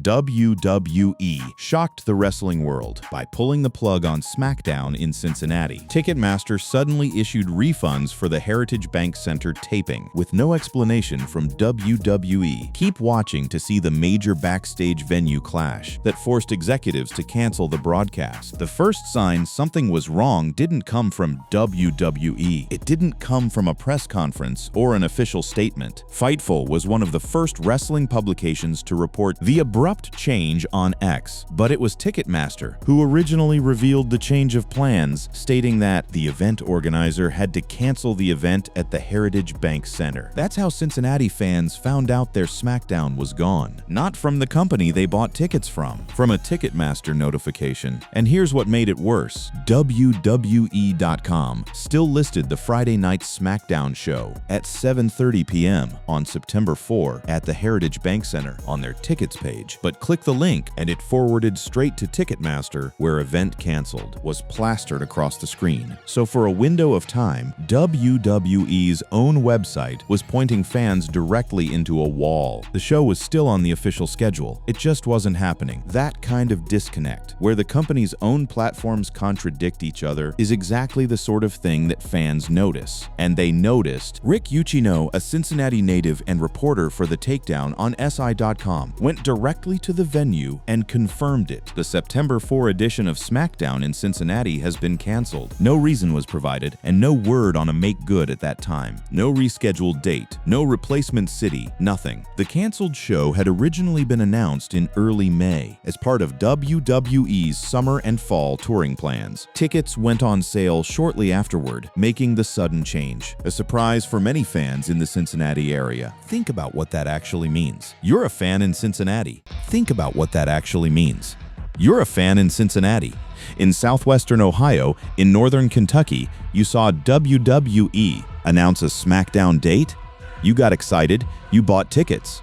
WWE shocked the wrestling world by pulling the plug on SmackDown in Cincinnati. Ticketmaster suddenly issued refunds for the Heritage Bank Center taping, with no explanation from WWE. Keep watching to see the major backstage venue clash that forced executives to cancel the broadcast. The first sign something was wrong didn't come from WWE. It didn't come from a press conference or an official statement. Fightful was one of the first wrestling publications to report the abrupt change on X, but it was Ticketmaster who originally revealed the change of plans, stating that the event organizer had to cancel the event at the Heritage Bank Center. That's how Cincinnati fans found out their SmackDown was gone. Not from the company they bought tickets from a Ticketmaster notification. And here's what made it worse. WWE.com still listed the Friday night SmackDown show at 7:30 p.m. on September 4 at the Heritage Bank Center on their tickets page, but click the link and it forwarded straight to Ticketmaster, where event canceled was plastered across the screen. So for a window of time, WWE's own website was pointing fans directly into a wall. The show was still on the official schedule. It just wasn't happening. That kind of disconnect, where the company's own platforms contradict each other, is exactly the sort of thing that fans notice. And they noticed. Rick Ucchino, a Cincinnati native and reporter for The Takedown on SI.com, went directly to the venue and confirmed it. The September 4 edition of SmackDown in Cincinnati has been canceled. No reason was provided, and no word on a make good at that time. No rescheduled date, no replacement city, nothing. The canceled show had originally been announced in early May as part of WWE's summer and fall touring plans. Tickets went on sale shortly afterward, making the sudden change a surprise for many fans in the Cincinnati area. Think about what that actually means. You're a fan in Cincinnati. Think about what that actually means. You're a fan in Cincinnati. In southwestern Ohio, in northern Kentucky, you saw WWE announce a SmackDown date. You got excited. You bought tickets.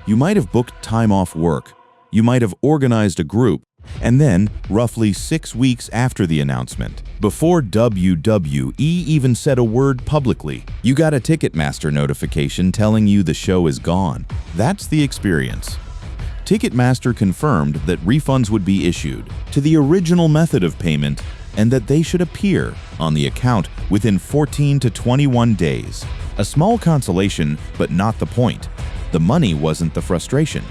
You might have booked time off work. You might have organized a group. And then, roughly 6 weeks after the announcement, before WWE even said a word publicly, you got a Ticketmaster notification telling you the show is gone. That's the experience. Ticketmaster confirmed that refunds would be issued to the original method of payment and that they should appear on the account within 14 to 21 days. A small consolation, but not the point. The money wasn't the frustration.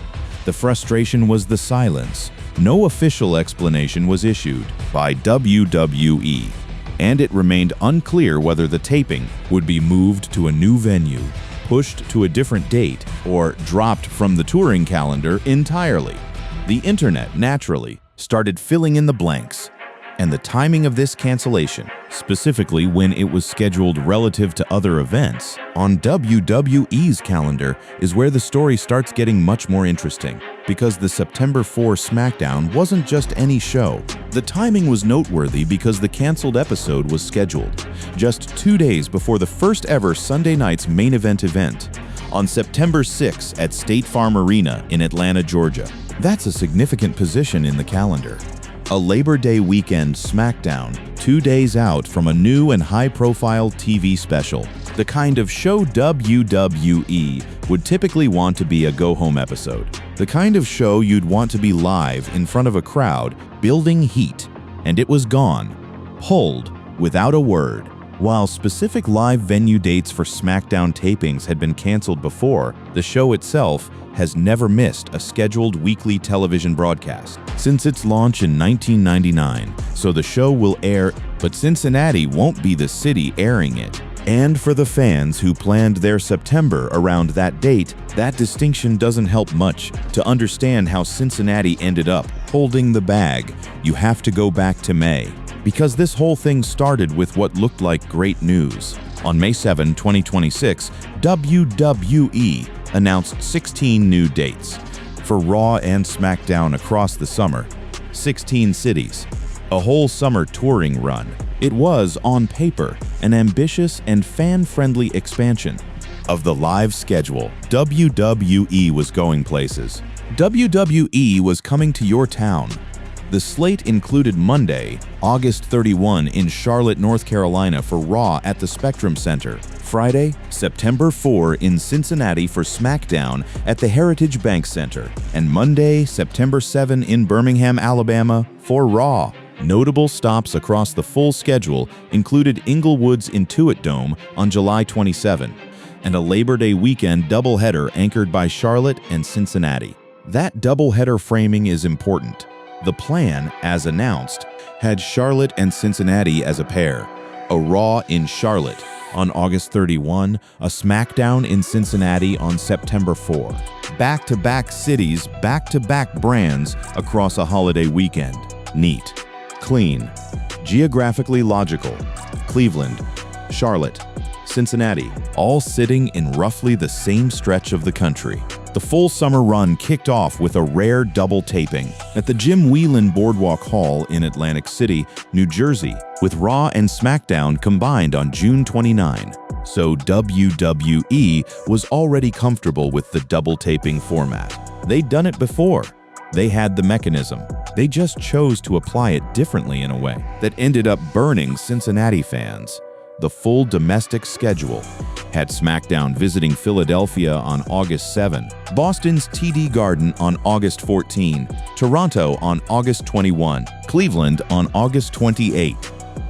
The frustration was the silence. No official explanation was issued by WWE, and it remained unclear whether the taping would be moved to a new venue, pushed to a different date, or dropped from the touring calendar entirely. The internet, naturally, started filling in the blanks, and the timing of this cancellation, specifically when it was scheduled relative to other events, on WWE's calendar is where the story starts getting much more interesting, because the September 4 SmackDown wasn't just any show. The timing was noteworthy because the canceled episode was scheduled just 2 days before the first ever Sunday night's main event on September 6 at State Farm Arena in Atlanta, Georgia. That's a significant position in the calendar. A Labor Day weekend SmackDown, 2 days out from a new and high-profile TV special. The kind of show WWE would typically want to be a go-home episode. The kind of show you'd want to be live in front of a crowd, building heat. And it was gone. Pulled, without a word. While specific live venue dates for SmackDown tapings had been canceled before, the show itself has never missed a scheduled weekly television broadcast since its launch in 1999, so the show will air, but Cincinnati won't be the city airing it. And for the fans who planned their September around that date, that distinction doesn't help much. To understand how Cincinnati ended up holding the bag, you have to go back to May, because this whole thing started with what looked like great news. On May 7, 2026, WWE announced 16 new dates for Raw and SmackDown across the summer. 16 cities. A whole summer touring run. It was, on paper, an ambitious and fan-friendly expansion of the live schedule. WWE was going places. WWE was coming to your town. The slate included Monday, August 31 in Charlotte, North Carolina for Raw at the Spectrum Center, Friday, September 4 in Cincinnati for SmackDown at the Heritage Bank Center, and Monday, September 7 in Birmingham, Alabama for Raw. Notable stops across the full schedule included Inglewood's Intuit Dome on July 27, and a Labor Day weekend doubleheader anchored by Charlotte and Cincinnati. That doubleheader framing is important. The plan, as announced, had Charlotte and Cincinnati as a pair, a Raw in Charlotte on August 31, a SmackDown in Cincinnati on September 4. Back-to-back cities, back-to-back brands across a holiday weekend. Neat. Clean. Geographically logical. Cleveland, Charlotte, Cincinnati, all sitting in roughly the same stretch of the country. The full summer run kicked off with a rare double taping at the Jim Whelan Boardwalk Hall in Atlantic City, New Jersey, with Raw and SmackDown combined on June 29. So WWE was already comfortable with the double taping format. They'd done it before. They had the mechanism. They just chose to apply it differently in a way that ended up burning Cincinnati fans. The full domestic schedule had SmackDown visiting Philadelphia on August 7, Boston's TD Garden on August 14, Toronto on August 21, Cleveland on August 28,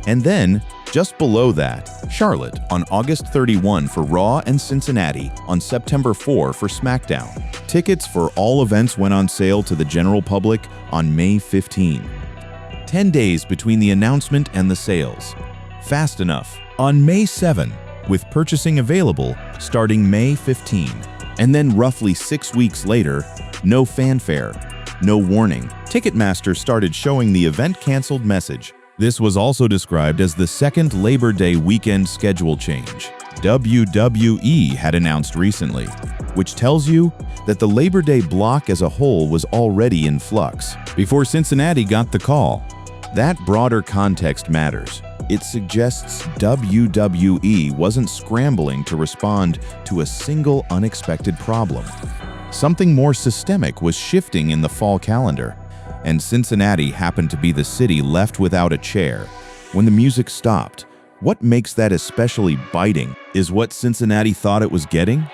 and then, just below that, Charlotte on August 31 for Raw and Cincinnati on September 4 for SmackDown. Tickets for all events went on sale to the general public on May 15. 10 days between the announcement and the sales. Fast enough. On May 7, with purchasing available starting May 15. And then roughly 6 weeks later, no fanfare, no warning. Ticketmaster started showing the event canceled message. This was also described as the second Labor Day weekend schedule change WWE had announced recently, which tells you that the Labor Day block as a whole was already in flux before Cincinnati got the call. That broader context matters. It suggests WWE wasn't scrambling to respond to a single unexpected problem. Something more systemic was shifting in the fall calendar, and Cincinnati happened to be the city left without a chair. When the music stopped, what makes that especially biting is what Cincinnati thought it was getting.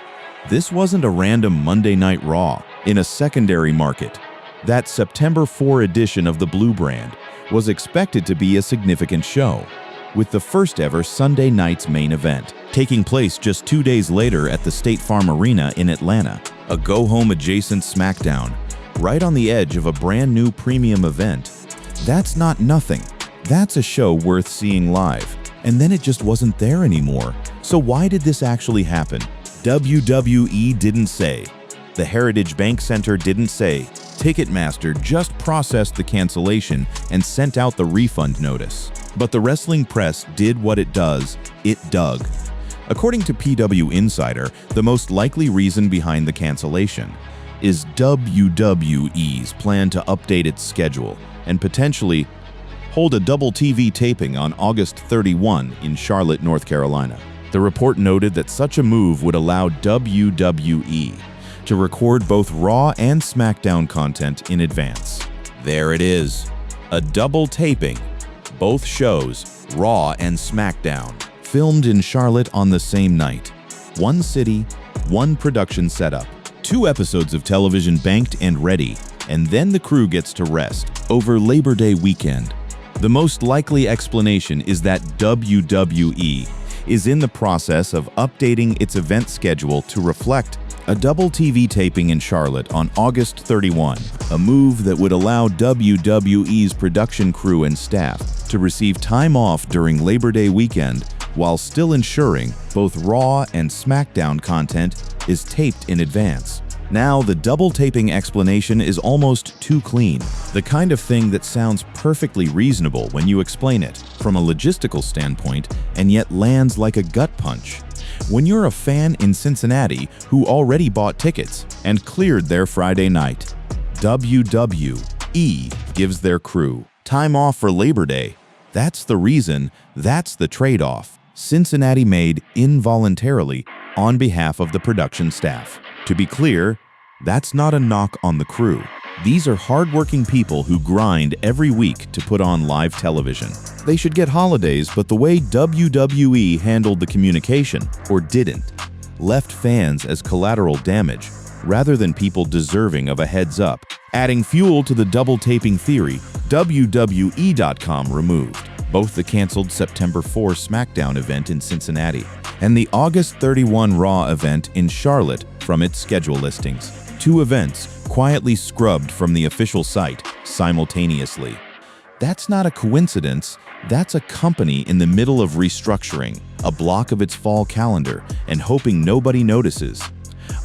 This wasn't a random Monday Night Raw in a secondary market. That September 4 edition of the Blue Brand was expected to be a significant show, with the first ever Sunday night's main event taking place just 2 days later at the State Farm Arena in Atlanta, a go-home adjacent SmackDown, right on the edge of a brand new premium event. That's not nothing. That's a show worth seeing live. And then it just wasn't there anymore. So why did this actually happen? WWE didn't say. The Heritage Bank Center didn't say. Ticketmaster just processed the cancellation and sent out the refund notice. But the wrestling press did what it does. It dug. According to PW Insider, the most likely reason behind the cancellation is WWE's plan to update its schedule and potentially hold a double TV taping on August 31 in Charlotte, North Carolina. The report noted that such a move would allow WWE to record both Raw and SmackDown content in advance. There it is, a double taping, both shows, Raw and SmackDown, filmed in Charlotte on the same night. One city, one production setup, 2 episodes of television banked and ready, and then the crew gets to rest over Labor Day weekend. The most likely explanation is that WWE is in the process of updating its event schedule to reflect a double TV taping in Charlotte on August 31, a move that would allow WWE's production crew and staff to receive time off during Labor Day weekend while still ensuring both Raw and SmackDown content is taped in advance. Now, the double taping explanation is almost too clean, the kind of thing that sounds perfectly reasonable when you explain it from a logistical standpoint and yet lands like a gut punch. When you're a fan in Cincinnati who already bought tickets and cleared their Friday night, WWE gives their crew time off for Labor Day. That's the reason, that's the trade-off Cincinnati made involuntarily on behalf of the production staff. To be clear, that's not a knock on the crew. These are hardworking people who grind every week to put on live television. They should get holidays, but the way WWE handled the communication, or didn't, left fans as collateral damage rather than people deserving of a heads up. Adding fuel to the double taping theory, WWE.com removed both the canceled September 4 SmackDown event in Cincinnati and the August 31 Raw event in Charlotte from its schedule listings. Two events quietly scrubbed from the official site simultaneously. That's not a coincidence. That's a company in the middle of restructuring a block of its fall calendar and hoping nobody notices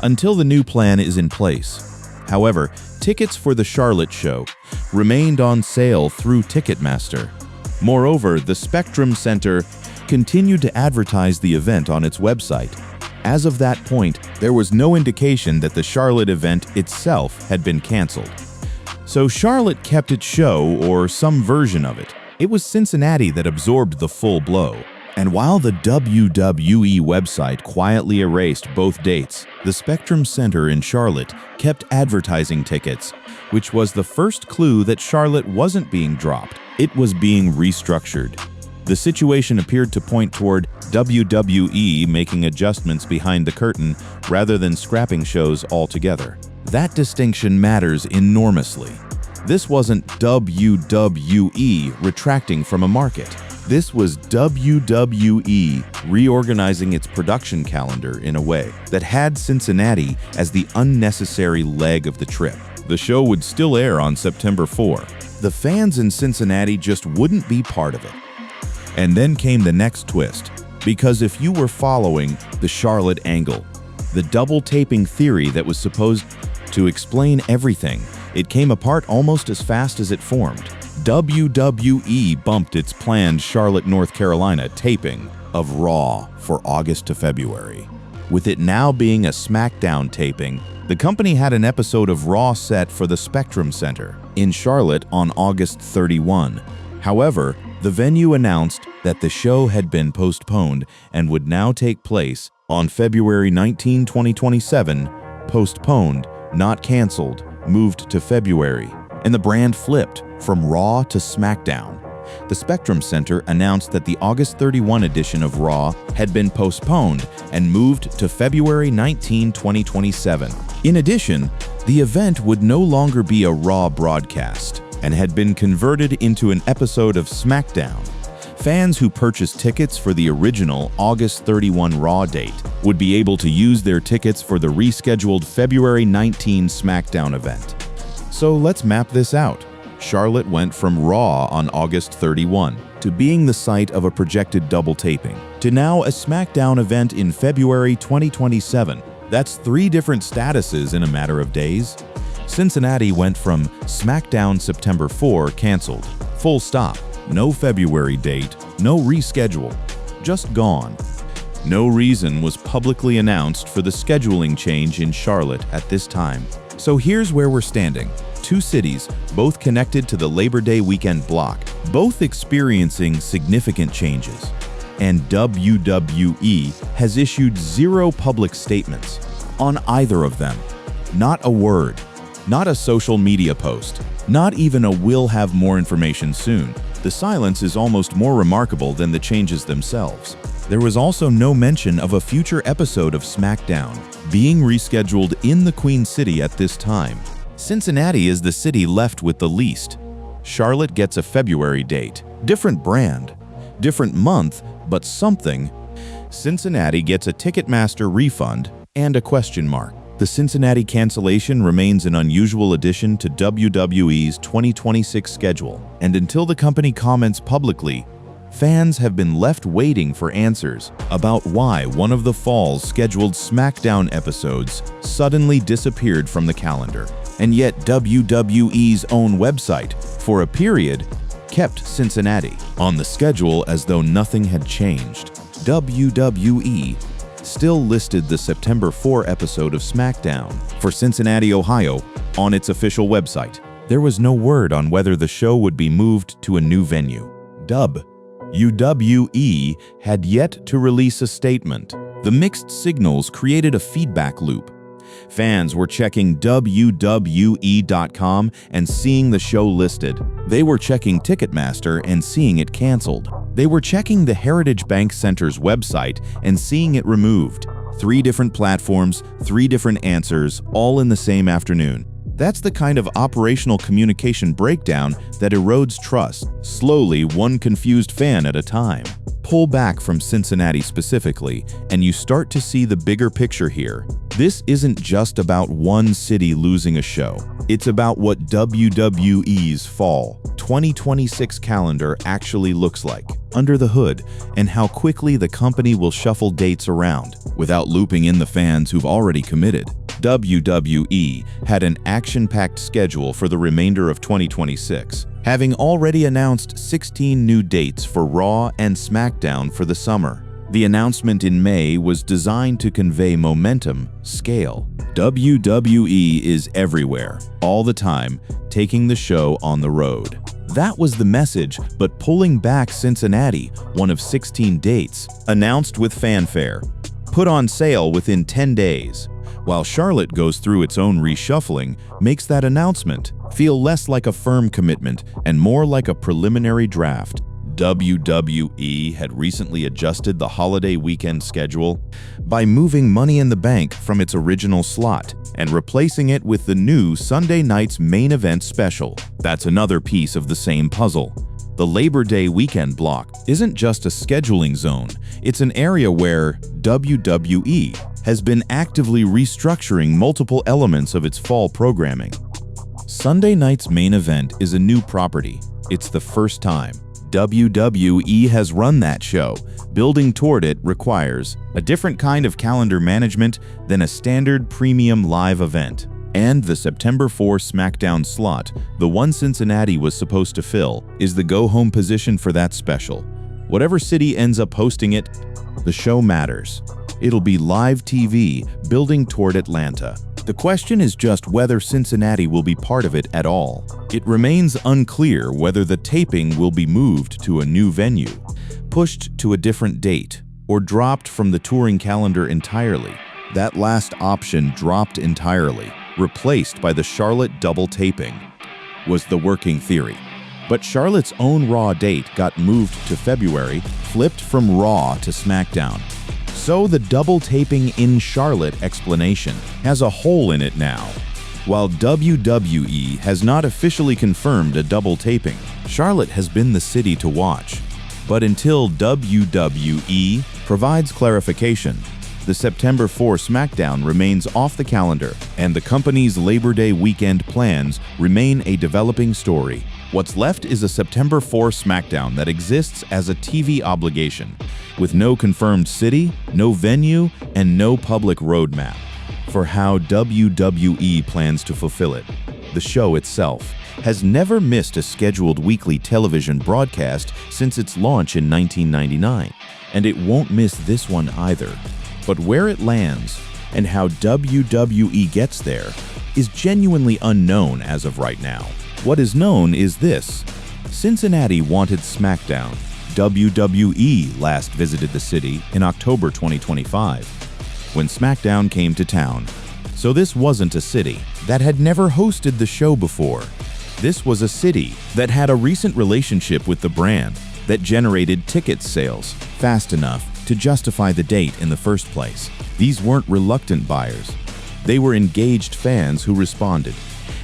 until the new plan is in place. However, tickets for the Charlotte show remained on sale through Ticketmaster. Moreover, the Spectrum Center continued to advertise the event on its website. As of that point, there was no indication that the Charlotte event itself had been canceled. So Charlotte kept its show, or some version of it. It was Cincinnati that absorbed the full blow. And while the WWE website quietly erased both dates, the Spectrum Center in Charlotte kept advertising tickets, which was the first clue that Charlotte wasn't being dropped. It was being restructured. The situation appeared to point toward WWE making adjustments behind the curtain rather than scrapping shows altogether. That distinction matters enormously. This wasn't WWE retracting from a market. This was WWE reorganizing its production calendar in a way that had Cincinnati as the unnecessary leg of the trip. The show would still air on September 4. The fans in Cincinnati just wouldn't be part of it. And then came the next twist, because if you were following the Charlotte angle, the double taping theory that was supposed to explain everything, it came apart almost as fast as it formed. WWE bumped its planned Charlotte, North Carolina taping of Raw for August to February. With it now being a SmackDown taping, the company had an episode of Raw set for the Spectrum Center in Charlotte on August 31. However, the venue announced that the show had been postponed and would now take place on February 19, 2027, postponed, not canceled, moved to February, and the brand flipped from Raw to SmackDown. The Spectrum Center announced that the August 31 edition of Raw had been postponed and moved to February 19, 2027. In addition, the event would no longer be a Raw broadcast and had been converted into an episode of SmackDown. Fans who purchased tickets for the original August 31 Raw date would be able to use their tickets for the rescheduled February 19 SmackDown event. So let's map this out. Charlotte went from Raw on August 31 to being the site of a projected double taping to now a SmackDown event in February 2027. That's 3 different statuses in a matter of days. Cincinnati went from SmackDown September 4 canceled, full stop, no February date, no reschedule, just gone. No reason was publicly announced for the scheduling change in Charlotte at this time. So here's where we're standing. 2 cities, both connected to the Labor Day weekend block, both experiencing significant changes. And WWE has issued 0 public statements on either of them. Not a word, not a social media post, not even a "we'll have more information soon." The silence is almost more remarkable than the changes themselves. There was also no mention of a future episode of SmackDown being rescheduled in the Queen City at this time. Cincinnati is the city left with the least. Charlotte gets a February date. Different brand, different month, but something. Cincinnati gets a Ticketmaster refund and a question mark. The Cincinnati cancellation remains an unusual addition to WWE's 2026 schedule, and until the company comments publicly, fans have been left waiting for answers about why one of the fall's scheduled SmackDown episodes suddenly disappeared from the calendar. And yet WWE's own website, for a period, kept Cincinnati on the schedule as though nothing had changed. WWE still listed the September 4 episode of SmackDown for Cincinnati, Ohio, on its official website. There was no word on whether the show would be moved to a new venue. WWE had yet to release a statement. The mixed signals created a feedback loop. Fans were checking WWE.com and seeing the show listed. They were checking Ticketmaster and seeing it canceled. They were checking the Heritage Bank Center's website and seeing it removed. 3 different platforms, 3 different answers, all in the same afternoon. That's the kind of operational communication breakdown that erodes trust, slowly, one confused fan at a time. Pull back from Cincinnati specifically, and you start to see the bigger picture here. This isn't just about one city losing a show. It's about what WWE's fall 2026 calendar actually looks like under the hood, and how quickly the company will shuffle dates around without looping in the fans who've already committed. WWE had an action-packed schedule for the remainder of 2026, having already announced 16 new dates for Raw and SmackDown for the summer. The announcement in May was designed to convey momentum, scale. WWE is everywhere, all the time, taking the show on the road. That was the message, but pulling back Cincinnati, one of 16 dates, announced with fanfare, put on sale within 10 days. While Charlotte goes through its own reshuffling, makes that announcement feel less like a firm commitment and more like a preliminary draft. WWE had recently adjusted the holiday weekend schedule by moving Money in the Bank from its original slot and replacing it with the new Sunday night's main event special. That's another piece of the same puzzle. The Labor Day weekend block isn't just a scheduling zone, it's an area where WWE has been actively restructuring multiple elements of its fall programming. Sunday night's main event is a new property. It's the first time WWE has run that show. Building toward it requires a different kind of calendar management than a standard premium live event. And the September 4 SmackDown slot, the one Cincinnati was supposed to fill, is the go-home position for that special. Whatever city ends up hosting it, the show matters. It'll be live TV, building toward Atlanta. The question is just whether Cincinnati will be part of it at all. It remains unclear whether the taping will be moved to a new venue, pushed to a different date, or dropped from the touring calendar entirely. That last option, dropped entirely, replaced by the Charlotte double taping, was the working theory. But Charlotte's own Raw date got moved to February, flipped from Raw to SmackDown. So the double taping in Charlotte explanation has a hole in it now. While WWE has not officially confirmed a double taping, Charlotte has been the city to watch. But until WWE provides clarification, the September 4 SmackDown remains off the calendar, and the company's Labor Day weekend plans remain a developing story. What's left is a September 4 SmackDown that exists as a TV obligation, with no confirmed city, no venue, and no public roadmap for how WWE plans to fulfill it. The show itself has never missed a scheduled weekly television broadcast since its launch in 1999, and it won't miss this one either. But where it lands and how WWE gets there is genuinely unknown as of right now. What is known is this: Cincinnati wanted SmackDown. WWE last visited the city in October 2025, when SmackDown came to town. So this wasn't a city that had never hosted the show before. This was a city that had a recent relationship with the brand that generated ticket sales fast enough to justify the date in the first place. These weren't reluctant buyers. They were engaged fans who responded,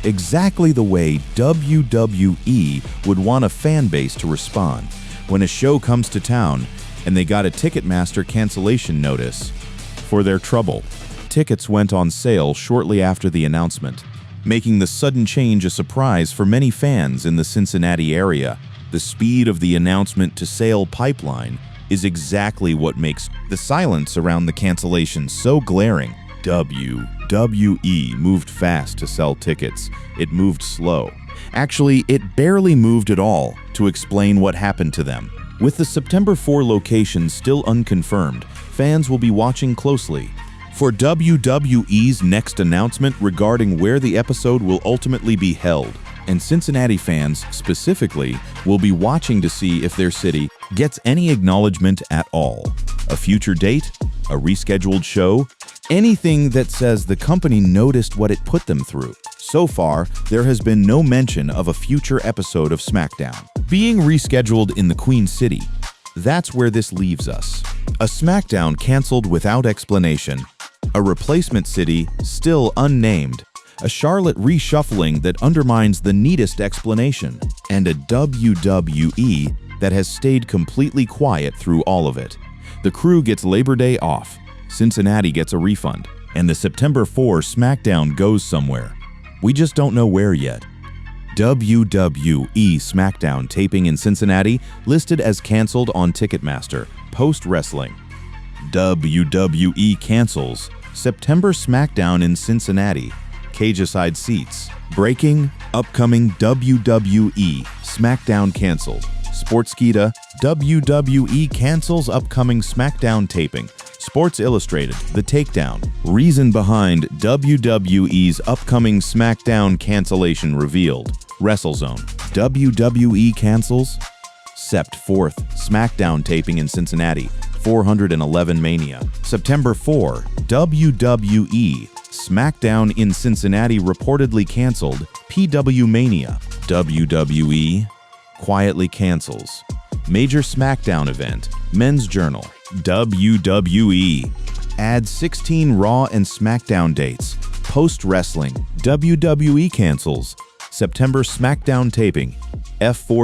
exactly the way WWE would want a fan base to respond when a show comes to town and they got a Ticketmaster cancellation notice for their trouble. Tickets went on sale shortly after the announcement, making the sudden change a surprise for many fans in the Cincinnati area. The speed of the announcement to sale pipeline is exactly what makes the silence around the cancellation so glaring. WWE moved fast to sell tickets. It moved slow. Actually, it barely moved at all to explain what happened to them. With the September 4 location still unconfirmed, fans will be watching closely for WWE's next announcement regarding where the episode will ultimately be held. And Cincinnati fans, specifically, will be watching to see if their city gets any acknowledgement at all. A future date? A rescheduled show? anything that says the company noticed what it put them through. So far, there has been no mention of a future episode of SmackDown being rescheduled in the Queen City. That's where this leaves us. A SmackDown canceled without explanation, a replacement city still unnamed, a Charlotte reshuffling that undermines the neatest explanation, and a WWE that has stayed completely quiet through all of it. The crew gets Labor Day off, Cincinnati gets a refund, and the September 4 SmackDown goes somewhere. We just don't know where yet. WWE SmackDown taping in Cincinnati listed as canceled on Ticketmaster, post-wrestling. WWE cancels September SmackDown in Cincinnati, cage-aside seats. Breaking, upcoming WWE SmackDown canceled. Sportskeeda, WWE cancels upcoming SmackDown taping. Sports Illustrated, The Takedown. Reason behind WWE's upcoming SmackDown cancellation revealed. WrestleZone. WWE cancels Sept 4th SmackDown taping in Cincinnati. 411 Mania. September 4, WWE SmackDown in Cincinnati reportedly canceled. PW Mania. WWE quietly cancels major SmackDown event. Men's Journal. WWE adds 16 Raw and SmackDown dates. Post-wrestling. WWE cancels September SmackDown taping. F4